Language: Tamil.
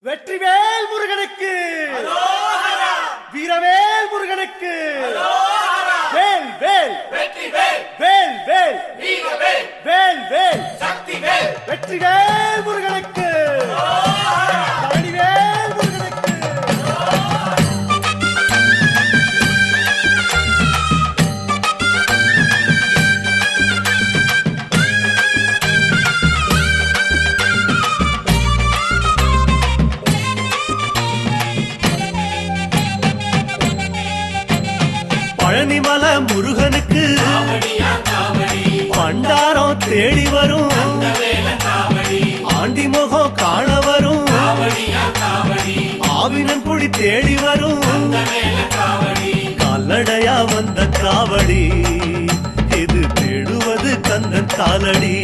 வெற்றிவேல் முருகனுக்கு, வீரவேல் முருகனுக்கு, வேல் வேல் வெற்றிவேல், வேல் வேல் வீரவேல், வேல் வேல் சக்திவேல், வெற்றிவேல் முருகனுக்கு, பழனிவேல் முருகனுக்கு. பழனிமல முருகனுக்கு காவடியா காவடி, பண்டாரம் தேடி வரும், வேல காவடி, ஆண்டி முகம் காண வரும், காவடியா காவடி, ஆவினன் குடி தேடி வரும், வேல காவடி, கால்நடையா வந்த காவடி, இது தேடுவது கந்தன் காலடி.